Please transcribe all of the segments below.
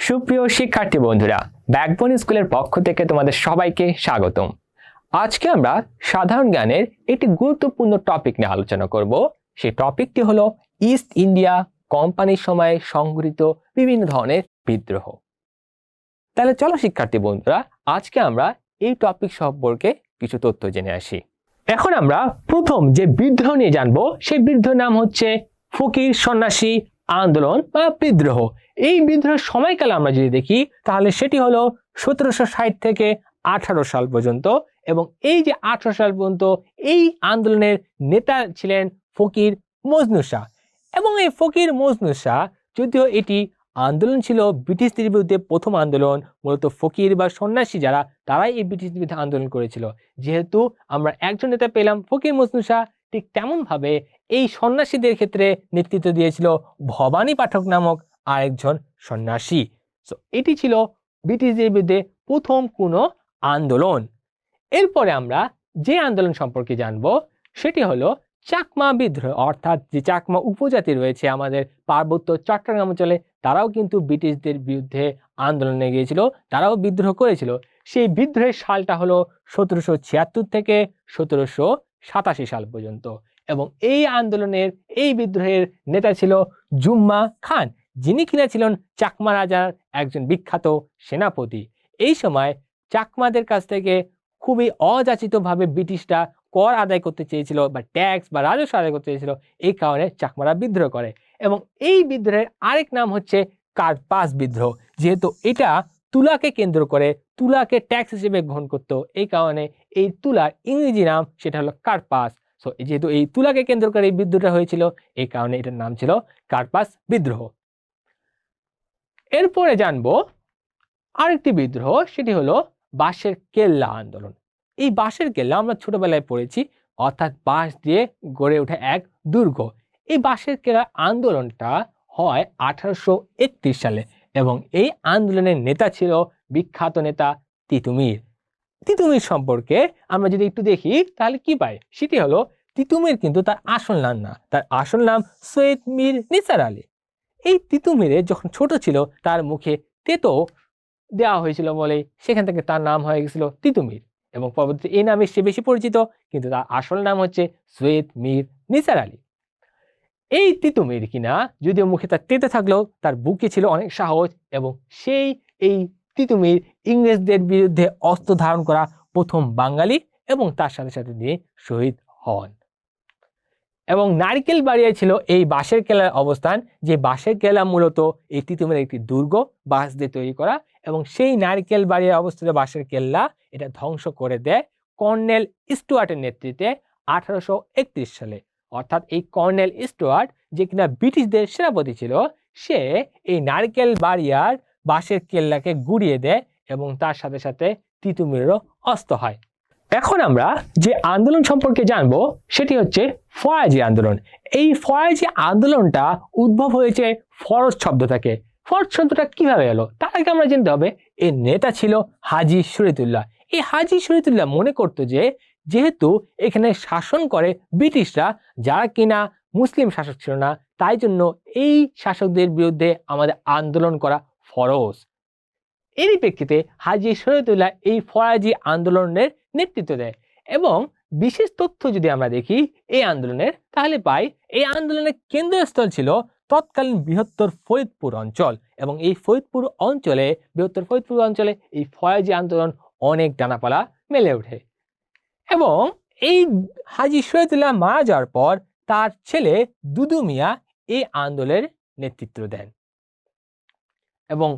সুপ্রিয় শিক্ষার্থী বন্ধুরা, ব্যাকবোন স্কুলের পক্ষ থেকে তোমাদের সবাইকে স্বাগতম। আজকে আমরা সাধারণ জ্ঞানের একটি গুরুত্বপূর্ণ টপিক নিয়ে আলোচনা করব। সেই টপিকটি হলো ইস্ট ইন্ডিয়া কোম্পানির সময়ে সংঘটিত বিভিন্ন ধরনের বিদ্রোহ। তাহলে চলো শিক্ষার্থী বন্ধুরা, আজকে আমরা এই টপিক সম্পর্কে কিছু তথ্য জেনে আসি। এখন আমরা প্রথম যে বিদ্রোহ নিয়ে জানবো, সেই বিদ্রোহের নাম হচ্ছে ফকির সন্ন্যাসী আন্দোলন বা বিদ্রোহ। এই বিদ্রোহের সময়কাল আমরা যদি দেখি, তাহলে সেটি হলো 1760 থেকে 18 সাল পর্যন্ত। এবং এই যে 18 সাল পর্যন্ত এই আন্দোলনের নেতা ছিলেন ফকির মজনু শাহ। এবং এই ফকির মজনু শাহ, যদিও এটি আন্দোলন ছিল ব্রিটিশদের বিরুদ্ধে প্রথম আন্দোলন, মূলত ফকির বা সন্ন্যাসী যারা, তারাই এই ব্রিটিশদের বিরুদ্ধে আন্দোলন করেছিল। যেহেতু আমরা একজন নেতা পেলাম ফকির মজনু শাহ, ঠিক তেমন ভাবে এই সন্ন্যাসীদের ক্ষেত্রে নেতৃত্ব দিয়েছিল ভবানী পাঠক নামক আরেকজন সন্ন্যাসী। সো এটি ছিল ব্রিটিশদের বিরুদ্ধে প্রথম কোনো আন্দোলন। এরপরে আমরা যে আন্দোলন সম্পর্কে জানবো, সেটি হলো চাকমা বিদ্রোহ। অর্থাৎ যে চাকমা উপজাতি রয়েছে আমাদের পার্বত্য চট্টগ্রাম অঞ্চলে, তারাও কিন্তু ব্রিটিশদের বিরুদ্ধে আন্দোলনে গিয়েছিল, তারাও বিদ্রোহ করেছিল। সেই বিদ্রোহের সালটা হলো 1776 থেকে 1787 সাল পর্যন্ত। এবং এই আন্দোলনের, এই বিদ্রোহের নেতা ছিল জুম্মা খান, যিনি কিনা ছিলেন চাকমা রাজার একজন বিখ্যাত সেনাপতি। এই সময় চাকমাদের কাছ থেকে খুবই অযাচিতভাবে ব্রিটিশরা কর আদায় করতে চেয়েছিল, বা ট্যাক্স বা রাজস্ব আদায় করতে চেয়েছিল। এই কারণে চাকমারা বিদ্রোহ করে। এবং এই বিদ্রোহের আরেক নাম হচ্ছে কার্পাস বিদ্রোহ। যেহেতু এটা তুলাকে কেন্দ্র করে, তুলাকে ট্যাক্স হিসেবে গ্রহণ করতো, এই কারণে এই তুলার ইংরেজি নাম সেটা হলো কার্পাস। সো যেহেতু এই তুলাকে কেন্দ্র করে এই বিদ্রোহটা হয়েছিল, এই কারণে এটার নাম ছিল কার্পাস বিদ্রোহ। এরপরে জানবো আরেকটি বিদ্রোহ, সেটি হলো বাঁশের কেল্লা আন্দোলন। এই বাঁশের কেল্লা আমরা ছোটবেলায় পড়েছি, অর্থাৎ বাঁশ দিয়ে গড়ে ওঠা এক দুর্গ। এই বাঁশের কেল্লা আন্দোলনটা হয় 1831 সালে। এবং এই আন্দোলনের নেতা ছিল বিখ্যাত নেতা তিতুমির। তিতুমির সম্পর্কে আমরা যদি একটু দেখি, তাহলে কি পাই, সেটি হলো তিতুমির কিন্তু তার আসল নাম না, তার আসল নাম সৈয়দ মীর নিসার আলী। এই তিতুমিরের যখন ছোট ছিল, তার মুখে তেতো দেওয়া হয়েছিল বলে সেখান থেকে তার নাম হয়ে গেছিল তিতুমির। এবং পরবর্তীতে এই নামে সে বেশি পরিচিত, কিন্তু তার আসল নাম হচ্ছে সৈয়দ মীর নিসার আলী। এই তিতুমির কিনা যদিও মুখে তার তেতে থাকলেও, তার বুকে ছিল অনেক সাহস। এবং এই তিতুমির ইংরেজদের বিরুদ্ধে অস্ত্র ধারণ করা প্রথম বাঙালি, এবং তার সাথে সাথে দিয়ে শহীদ হন। এবং নারকেল বাড়িয়ায় ছিল এই বাঁশের কেল্লার অবস্থান, যে বাঁশের কেল্লা মূলত এই তিতুমিরের একটি দুর্গ, বাঁশ দিয়ে তৈরি করা। এবং সেই নারকেল বাড়িয়ায় অবস্থিত বাঁশের কেল্লা এটা ধ্বংস করে দেয় কর্নেল স্টুয়ার্টের নেতৃত্বে 1831 সালে। অর্থাৎ এই কর্নেল স্টুয়ার্ট, যে কিনা ব্রিটিশদের সেনাপতি ছিল, সে এই নারকেল বাড়িয়ার বাঁশের কেল্লাকে গুড়িয়ে দেয়, এবং তার সাথে সাথে তিতুমিরেরও অস্ত হয়। এখন আমরা যে আন্দোলন সম্পর্কে জানবো, সেটি হচ্ছে ফরাজি আন্দোলন। এই ফরাজি আন্দোলনটা উদ্ভব হয়েছে ফরজ শব্দ থেকে। ফরজ শব্দটা কিভাবে এলো, তার আগে আমরা জানতে হবে এর নেতা ছিল হাজী শরীয়তুল্লাহ। এই হাজী শরীয়তুল্লাহ মনে করতো যে, যেহেতু এখানে শাসন করে ব্রিটিশরা, যারা কিনা মুসলিম শাসক ছিল না, তাই জন্য এই শাসকদের বিরুদ্ধে আমাদের আন্দোলন করা ফরজ। এরই প্রেক্ষিতে হাজী শরীয়তুল্লাহ এই ফরাজি আন্দোলনের নেতৃত্ব দেয়। এবং বিশেষ তথ্য যদি আমরা দেখি এই আন্দোলনের, তাহলে পাই এই আন্দোলনের কেন্দ্রস্থল ছিল তৎকালীন বৃহত্তর ফরিদপুর অঞ্চল। এবং এই ফরিদপুর অঞ্চলে, বৃহত্তর ফরিদপুর অঞ্চলে এই ফরাজি আন্দোলন অনেক ডানাপালা মেলে ওঠে। এবং এই হাজী শরীয়তুল্লাহ মারা যাওয়ার পর তার ছেলে দুদু মিয়া এই আন্দোলনের নেতৃত্ব দেন। এবং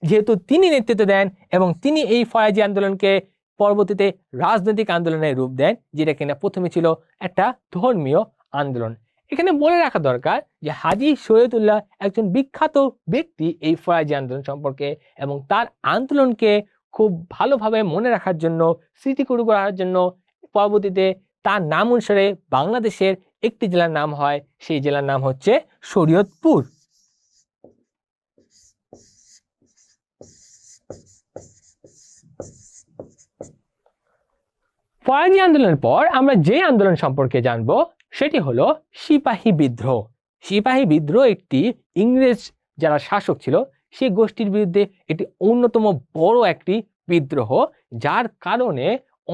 যেহেতু তিনি নেতৃত্ব দেন, এবং তিনি এই ফরাজি আন্দোলনকে পরবর্তীতে রাজনৈতিক আন্দোলনের রূপ দেন, যেটা কিনা প্রথমে ছিল একটা ধর্মীয় আন্দোলন। এখানে বলে রাখা দরকার যে হাজী শরীয়তুল্লাহ একজন বিখ্যাত ব্যক্তি এই ফরাজি আন্দোলন সম্পর্কে, এবং তার আন্দোলনকে খুব ভালোভাবে মনে রাখার জন্য, স্মৃতিকুরু করার জন্য পরবর্তীতে তার নাম অনুসারে বাংলাদেশের একটি জেলার নাম হয়, সেই জেলার নাম হচ্ছে শরীয়তপুর। ফরাজি আন্দোলনের পর আমরা যে আন্দোলন সম্পর্কে জানবো, সেটি হলো সিপাহী বিদ্রোহ। সিপাহী বিদ্রোহ একটি ইংরেজ যারা শাসক ছিল, সেই গোষ্ঠীর বিরুদ্ধে এটি অন্যতম বড় একটি বিদ্রোহ, যার কারণে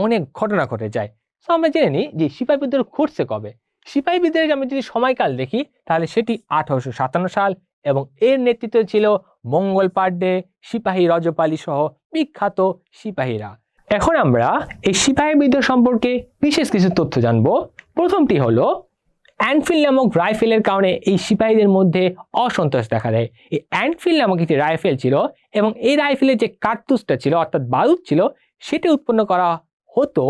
অনেক ঘটনা ঘটে যায়। তো আমরা জেনে নিই যে সিপাহী বিদ্রোহ ঘটছে কবে। সিপাহী বিদ্রোহের আমরা যদি সময়কাল দেখি তাহলে সেটি 1857 সাল, এবং এর নেতৃত্বে ছিল মঙ্গল পাণ্ডে, সিপাহী রজপালি সহ বিখ্যাত সিপাহীরা। এখন আমরা এই সিপাহী বিদ্রোহ সম্পর্কে বিশেষ কিছু তথ্য জানবো। প্রথমটি হলো এনফিল্ড নামক রাইফেলের কারণে এই সিপাহীদের মধ্যে অসন্তোষ দেখা দেয়। এই এনফিল্ড নামক একটি রাইফেল ছিল, এবং এই রাইফেলের যে কার্তুজটা ছিল অর্থাৎ বারুদ ছিল, সেটি উৎপন্ন করা হতো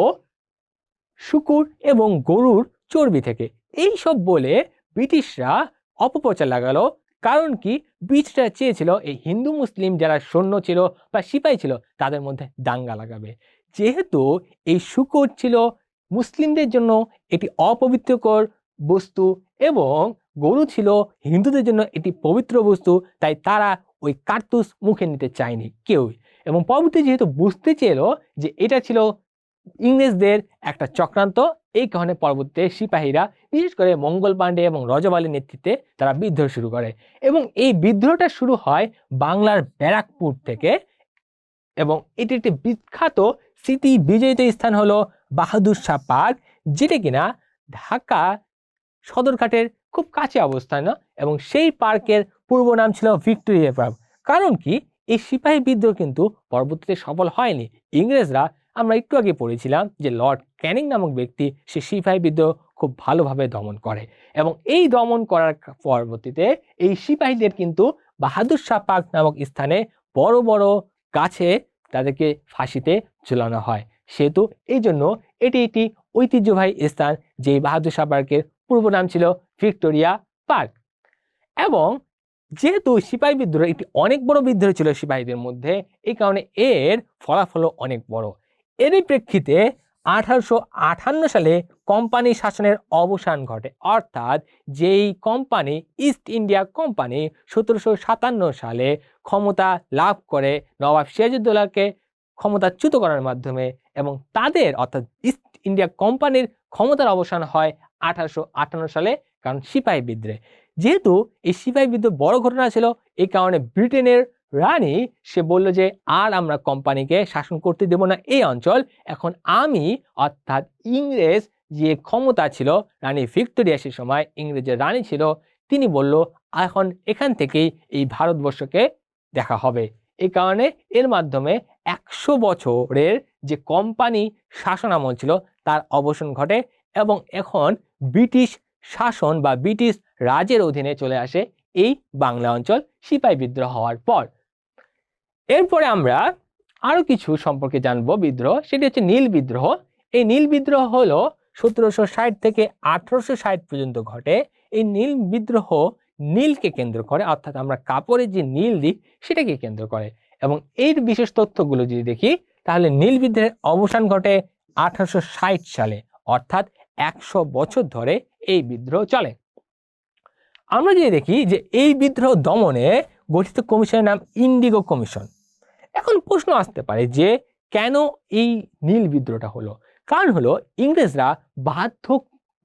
শূকর এবং গরুর চর্বি থেকে। এই সব বলে ব্রিটিশরা অপপ্রচার লাগালো। কারণ কি, ব্রিটিশরা চেয়েছিল এই হিন্দু মুসলিম যারা সৈন্য ছিল বা সিপাহী ছিল তাদের মধ্যে দাঙ্গা লাগাবে। যেহেতু এই শূকর ছিল মুসলিমদের জন্য এটি অপবিত্রকর বস্তু এবং গরু ছিল হিন্দুদের জন্য এটি পবিত্র বস্তু, তাই তারা ওই কার্তুজ মুখে নিতে চায়নি কেউই। এবং পরবর্তী যেহেতু বুঝতে চেয়েছিল যে এটা ছিল ইংরেজদের একটা চক্রান্ত, এই কারণে পরবর্তীতে সিপাহীরা বিশেষ করে মঙ্গল পাণ্ডে এবং রজবালির নেতৃত্বে তারা বিদ্রোহ শুরু করে। এবং এই বিদ্রোহটা শুরু হয় বাংলার ব্যারাকপুর থেকে, এবং এটি একটি বিখ্যাত স্মৃতি বিজড়িত স্থান হলো বাহাদুর শাহ পার্ক, যেটা কিনা ঢাকা সদরঘাটের খুব কাছে অবস্থান, এবং সেই পার্কের পূর্ব নাম ছিল ভিক্টোরিয়া পার্ক। কারণ কি, এই সিপাহী বিদ্রোহ কিন্তু পরবর্তীতে সফল হয়নি। ইংরেজরা, আমরা একটু আগে পড়েছিলাম যে লর্ড ক্যানিং নামক ব্যক্তি সে সিপাহী বিদ্রোহ খুব ভালোভাবে দমন করে, এবং এই দমন করার পরবর্তীতে এই সিপাহীদের কিন্তু বাহাদুর শাহ পার্ক নামক স্থানে বড় বড় গাছে তাদেরকে ফাঁসিতে ঝুলানো হয়। সেহেতু এই জন্য এটি একটি ঐতিহ্যবাহী স্থান, যে বাহাদুর শাহ পার্কের পূর্ব নাম ছিল ভিক্টোরিয়া পার্ক। এবং যেহেতু সিপাহী বিদ্রোহ একটি অনেক বড় বিদ্রোহ ছিল সিপাহীদের মধ্যে, এই কারণে এর ফলাফলও অনেক বড়। এরই প্রেক্ষিতে 1858 সালে কোম্পানি শাসনের অবসান ঘটে, অর্থাৎ যেই কোম্পানি ইস্ট ইন্ডিয়া কোম্পানি 1757 সালে ক্ষমতা লাভ করে নবাব সিরাজউদ্দৌলাকে ক্ষমতাচ্যুত করার মাধ্যমে, এবং তাদের অর্থাৎ ইস্ট ইন্ডিয়া কোম্পানির ক্ষমতার অবসান হয় 1858 সালে, কারণ সিপাহী বিদ্রোহ। যেহেতু এই সিপাহী বিদ্রোহ বড় ঘটনা ছিল, এই কারণে ব্রিটেনের রানী সে বলল যে আর আমরা কোম্পানিকে শাসন করতে দেব না এই অঞ্চল, এখন আমি অর্থাৎ ইংরেজ যে ক্ষমতা ছিল, রানী ভিক্টোরিয়া সে সময় ইংরেজের রানী ছিল, তিনি বলল এখন এখান থেকেই এই ভারতবর্ষকে দেখা হবে। এই কারণে এর মাধ্যমে 100 বছরের যে কোম্পানি শাসন আমল ছিল তার অবসান ঘটে, এবং এখন ব্রিটিশ শাসন বা ব্রিটিশ রাজের অধীনে চলে আসে এই বাংলা অঞ্চল সিপাহী বিদ্রোহ হওয়ার পর। এরপরে আমরা আরো কিছু সম্পর্কে জানবো বিদ্রোহ, সেটি হচ্ছে নীল বিদ্রোহ। এই নীল বিদ্রোহ হলো 1760 থেকে 1860 পর্যন্ত ঘটে। এই নীল বিদ্রোহ নীলকে কেন্দ্র করে, অর্থাৎ আমরা কাপড়ের যে নীল দিক সেটাকে কেন্দ্র করে। এবং এর বিশেষ তথ্যগুলো যদি দেখি তাহলে নীল বিদ্রোহের অবসান ঘটে 1860 সালে, অর্থাৎ 100 বছর ধরে এই বিদ্রোহ চলে। আমরা যদি দেখি যে এই বিদ্রোহ দমনে গঠিত কমিশনের নাম ইন্ডিগো কমিশন। এখন প্রশ্ন আসতে পারে যে কেন এই নীল বিদ্রোহটা হলো? কারণ হলো ইংরেজরা বাধ্য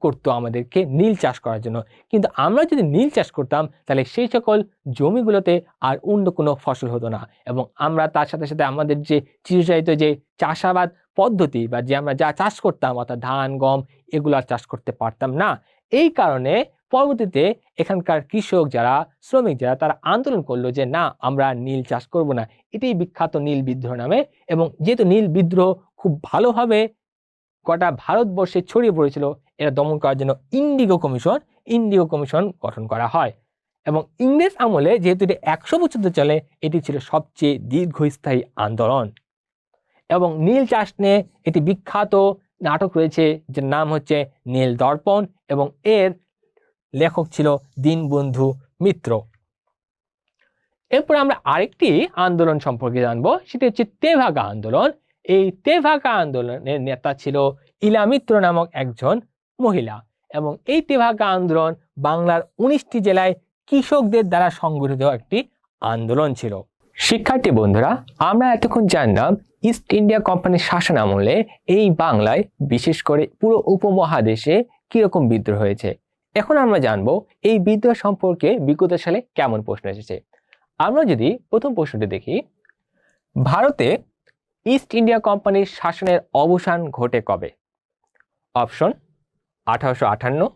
করতো আমাদেরকে নীল চাষ করার জন্য, কিন্তু আমরা যদি নীল চাষ করতাম তাহলে সেই সকল জমিগুলোতে আর অন্য কোনো ফসল হতো না, এবং আমরা তার সাথে সাথে আমাদের যে চিরাচরিত যে চাষাবাদ পদ্ধতি বা যে আমরা যা চাষ করতাম অর্থাৎ ধান গম এগুলো আর চাষ করতে পারতাম না। এই কারণে পরবর্তীতে এখানকার কৃষক যারা শ্রমিক যারা তারা আন্দোলন করলো যে না, আমরা নীল চাষ করব না। এটাই বিখ্যাত নীল বিদ্রোহ নামে। এবং যেহেতু নীল বিদ্রোহ খুব ভালোভাবে গোটা ভারতবর্ষে ছড়িয়ে পড়েছিল, এরা দমন করার জন্য ইন্ডিগো কমিশন গঠন করা হয়। এবং ইংরেজ আমলে যেহেতু এটি 100 বছর ধরে চলে, এটি ছিল সবচেয়ে দীর্ঘস্থায়ী আন্দোলন। এবং নীল চাষ নিয়ে এটি বিখ্যাত নাটক রয়েছে যার নাম হচ্ছে নীল দর্পণ, এবং এর লেখক ছিল দীনবন্ধু মিত্র। এরপর আমরা আরেকটি আন্দোলন সম্পর্কে জানবো, সেটি হচ্ছে তেভাগা আন্দোলন। এই তেভাগা আন্দোলনের নেতা ছিল ইলা মিত্র নামক একজন মহিলা, এবং এই তেভাগা আন্দোলন বাংলার 19টি জেলায় কৃষকদের দ্বারা সংগঠিত একটি আন্দোলন ছিল। শিক্ষার্থী বন্ধুরা, আমরা এতক্ষণ জানলাম ইস্ট ইন্ডিয়া কোম্পানির শাসন আমলে এই বাংলায় বিশেষ করে পুরো উপমহাদেশে কিরকম বিদ্রোহ হয়েছে। এখন আমরা জানবো এই বিদ্রোহ সম্পর্কে বিগত সালে কেমন প্রশ্ন এসেছে। আমরা যদি প্রথম প্রশ্নটি দেখি, ভারতে ইস্ট ইন্ডিয়া কোম্পানির শাসনের অবসান ঘটে কবে? অপশন 1858,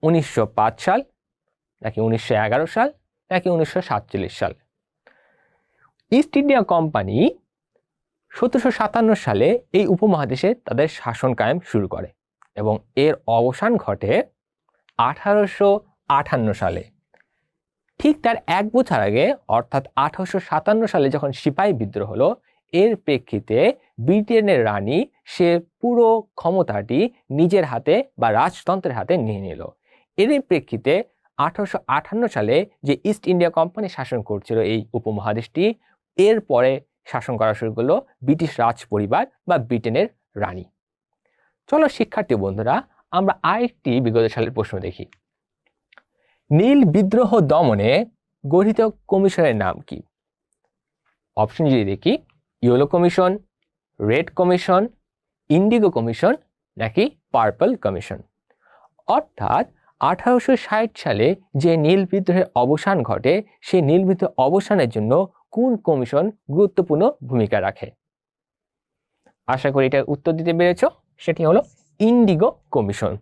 1905 সাল, নাকি 1911 সাল, নাকি 1947 সাল। ইস্ট ইন্ডিয়া কোম্পানি 1757 সালে এই উপমহাদেশে তাদের শাসন কায়েম শুরু করে এবং এর অবসান ঘটে 1858 সালে। ঠিক তার 1 বছর আগে অর্থাৎ 1857 সালে যখন সিপাহী বিদ্রোহ হলো, এর প্রেক্ষিতে ব্রিটেনের রানী সে পুরো ক্ষমতাটি নিজের হাতে বা রাজতন্ত্রের হাতে নিয়ে নিল। এরই প্রেক্ষিতে 1858 সালে যে ইস্ট ইন্ডিয়া কোম্পানি শাসন করছিল এই উপমহাদেশটি, এর পরে শাসন করা শুরু করলো ব্রিটিশ রাজ পরিবার বা ব্রিটেনের রানী। চলো শিক্ষার্থী বন্ধুরা, আমরা আরেকটি বিগত সালের প্রশ্ন দেখি। নীল বিদ্রোহ দমনে গঠিত কমিশনের নাম কি? অপশন যদি দেখি, yellow commission, red commission, Indigo commission, নাকি পার্পল কমিশন। অর্থাৎ 1860 সালে যে নীল বিদ্রোহের অবসান ঘটে, সেই নীল বিদ্রোহ অবসানের জন্য কোন কমিশন গুরুত্বপূর্ণ ভূমিকা রাখে? আশা করি এটার উত্তর দিতে পেরেছ। সেটি হলো ইন্ডিগো কমিশন।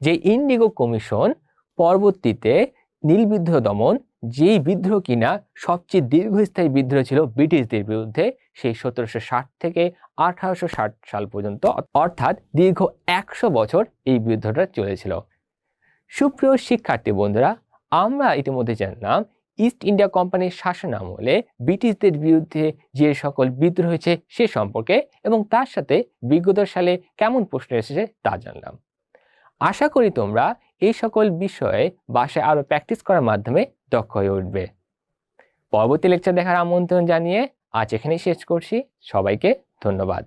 যে ইন্ডিগো কমিশন পরবর্তীতে নীল বিদ্রোহ দমন, যেই বিদ্রোহ কিনা সবচেয়ে দীর্ঘস্থায়ী বিদ্রোহ ছিল ব্রিটিশদের বিরুদ্ধে, সেই 1760 থেকে 1860 সাল পর্যন্ত, অর্থাৎ দীর্ঘ 100 বছর এই বিদ্রোহটা চলেছিল। সুপ্রিয় শিক্ষার্থী বন্ধুরা, আমরা ইতিমধ্যে জানলাম ইস্ট ইন্ডিয়া কোম্পানির শাসন আমলে ব্রিটিশদের বিরুদ্ধে যে সকল বিদ্রোহ হয়েছে সে সম্পর্কে, এবং তার সাথে বিগত সালে কেমন প্রশ্ন এসেছে তা জানলাম। আশা করি তোমরা এই সকল বিষয়ে বাসায় আরো প্র্যাকটিস করার মাধ্যমে দক্ষ হয়ে উঠবে। পরবর্তী লেকচার দেখার আমন্ত্রণ জানিয়ে আজ এখানেই শেষ করছি। সবাইকে ধন্যবাদ।